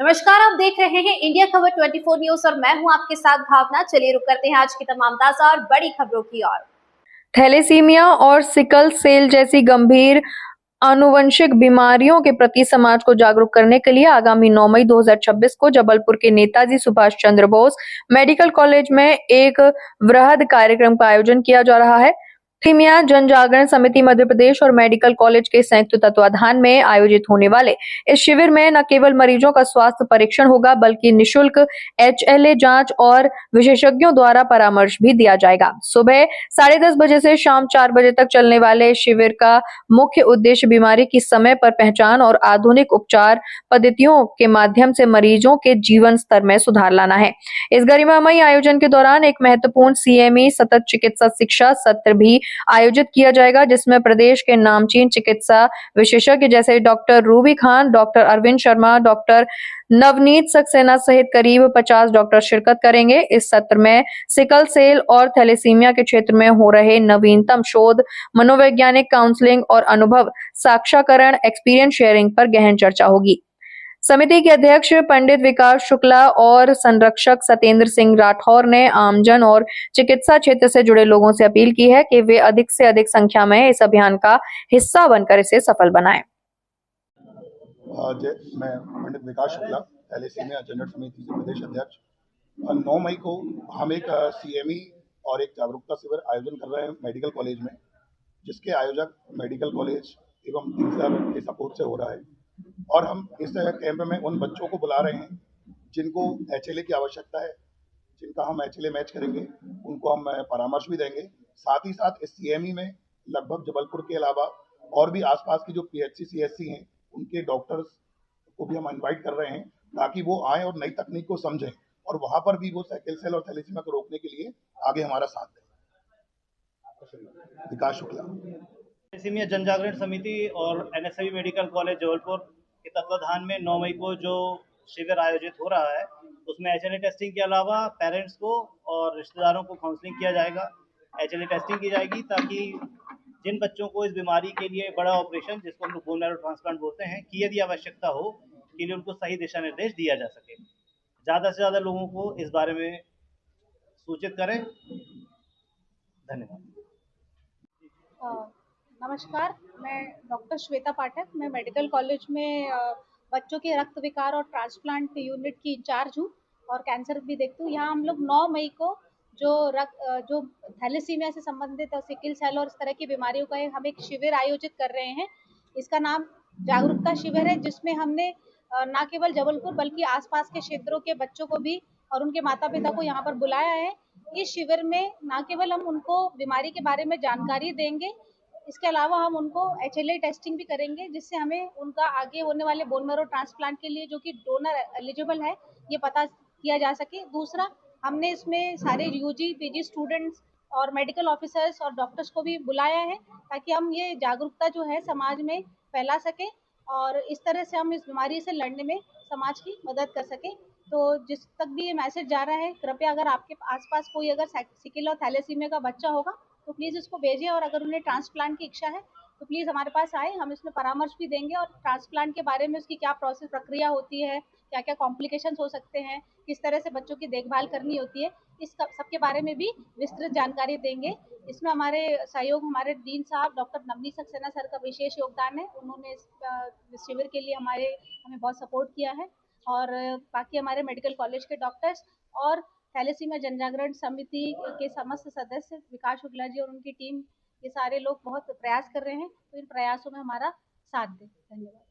नमस्कार, आप देख रहे हैं इंडिया खबर 24 न्यूज और मैं हूं आपके साथ भावना। चलिए रुक करते हैं आज की तमाम ताजा और बड़ी खबरों की ओर। थैलेसीमिया और सिकल सेल जैसी गंभीर आनुवंशिक बीमारियों के प्रति समाज को जागरूक करने के लिए आगामी 9 मई 2026 को जबलपुर के नेताजी सुभाष चंद्र बोस मेडिकल कॉलेज में एक वृहद कार्यक्रम का आयोजन किया जा रहा है। थैलेसीमिया जन जागरण समिति मध्य प्रदेश और मेडिकल कॉलेज के संयुक्त तत्वाधान में आयोजित होने वाले इस शिविर में न केवल मरीजों का स्वास्थ्य परीक्षण होगा बल्कि निःशुल्क HLA जांच और विशेषज्ञों द्वारा परामर्श भी दिया जाएगा। सुबह 10:30 बजे से शाम 4 बजे तक चलने वाले शिविर का मुख्य उद्देश्य बीमारी की समय पर पहचान और आधुनिक उपचार पद्धतियों के माध्यम से मरीजों के जीवन स्तर में सुधार लाना है। इस गरिमामयी आयोजन के दौरान एक महत्वपूर्ण CME सतत चिकित्सा शिक्षा सत्र भी आयोजित किया जाएगा, जिसमें प्रदेश के नामचीन चिकित्सा विशेषज्ञ जैसे doctor Ruby Khan, doctor Arvind Sharma, doctor Navneet Saxena सहित करीब 50 डॉक्टर शिरकत करेंगे। इस सत्र में सिकल सेल और थैलेसीमिया के क्षेत्र में हो रहे नवीनतम शोध, मनोवैज्ञानिक काउंसलिंग और अनुभव साक्षात्कार एक्सपीरियंस शेयरिंग पर गहन चर्चा होगी। समिति के अध्यक्ष पंडित विकास शुक्ला और संरक्षक सत्येंद्र सिंह राठौर ने आमजन और चिकित्सा क्षेत्र से जुड़े लोगों से अपील की है कि वे अधिक से अधिक संख्या में इस अभियान का हिस्सा बनकर इसे सफल बनाएं। मैं पंडित विकास शुक्ला, थैलेसीमिया जनरल समिति से प्रदेश अध्यक्ष। 9 मई को हम एक CME और एक जागरूकता शिविर आयोजन कर रहे हैं मेडिकल कॉलेज में, जिसके आयोजक मेडिकल कॉलेज एवं सर के सपोर्ट से हो रहा है। और हम इस कैंप में उन बच्चों को बुला रहे हैं जिनको HLA की आवश्यकता है, जिनका हम HLA मैच करेंगे, उनको हम परामर्श भी देंगे। साथ ही साथ इस CME में लगभग जबलपुर के अलावा और भी आसपास की जो PHC CSC हैं, उनके डॉक्टर्स को भी हम इनवाइट कर रहे हैं ताकि वो आए और नई तकनीक को समझें और वहां पर भी वो सिकल सेल और थैलेसीमिया को रोकने के लिए आगे हमारा साथ दें। विकास शुक्ला, थैलेसीमिया जन जागरण समिति और NSIB मेडिकल कॉलेज जबलपुर के तत्वाधान में 9 मई को जो शिविर आयोजित हो रहा है, उसमें HLA टेस्टिंग के अलावा पेरेंट्स को और रिश्तेदारों को काउंसलिंग किया जाएगा। HLA टेस्टिंग की जाएगी ताकि जिन बच्चों को इस बीमारी के लिए बड़ा ऑपरेशन, जिसको हम लोग बोन मैरो ट्रांसप्लांट बोलते हैं, की यदि आवश्यकता हो, के लिए उनको सही दिशा निर्देश दिया जा सके। ज़्यादा से ज़्यादा लोगों को इस बारे में सूचित करें। धन्यवाद। नमस्कार, मैं डॉक्टर श्वेता पाठक, मैं मेडिकल कॉलेज में बच्चों के रक्त विकार और ट्रांसप्लांट यूनिट की इंचार्ज हूँ और कैंसर भी देखती हूँ। यहाँ हम लोग 9 मई को जो थैलेसीमिया से संबंधित और सिकल सेल और इस तरह की बीमारियों का हम एक शिविर आयोजित कर रहे हैं। इसका नाम जागरूकता शिविर है, जिसमें हमने न केवल जबलपुर बल्कि आसपास के क्षेत्रों के बच्चों को भी और उनके माता पिता को यहाँ पर बुलाया है। इस शिविर में न केवल हम उनको बीमारी के बारे में जानकारी देंगे, इसके अलावा हम उनको HLA टेस्टिंग भी करेंगे, जिससे हमें उनका आगे होने वाले बोन मैरो ट्रांसप्लांट के लिए जो कि डोनर एलिजिबल है, ये पता किया जा सके। दूसरा, हमने इसमें सारे UG PG स्टूडेंट्स और मेडिकल ऑफिसर्स और डॉक्टर्स को भी बुलाया है ताकि हम ये जागरूकता जो है समाज में फैला सकें और इस तरह से हम इस बीमारी से लड़ने में समाज की मदद कर सकें। तो जिस तक भी ये मैसेज जा रहा है, कृपया अगर आपके आसपास कोई अगर सिकल और थैलेसीमिया का बच्चा होगा तो प्लीज़ इसको भेजें और अगर उन्हें ट्रांसप्लांट की इच्छा है तो प्लीज़ हमारे पास आए, हम इसमें परामर्श भी देंगे और ट्रांसप्लांट के बारे में उसकी क्या प्रोसेस प्रक्रिया होती है, क्या क्या कॉम्प्लिकेशंस हो सकते हैं, किस तरह से बच्चों की देखभाल करनी होती है, इस सब के बारे में भी विस्तृत जानकारी देंगे। इसमें हमारे सहयोग हमारे डीन साहब डॉक्टर नवनीत सक्सेना सर का विशेष योगदान है। उन्होंने इस शिविर के लिए हमें बहुत सपोर्ट किया है और बाकी हमारे मेडिकल कॉलेज के डॉक्टर्स और थैलेसीमिया जन जागरण समिति के समस्त सदस्य विकास शुक्ला जी और उनकी टीम, ये सारे लोग बहुत प्रयास कर रहे हैं, तो इन प्रयासों में हमारा साथ दें। धन्यवाद।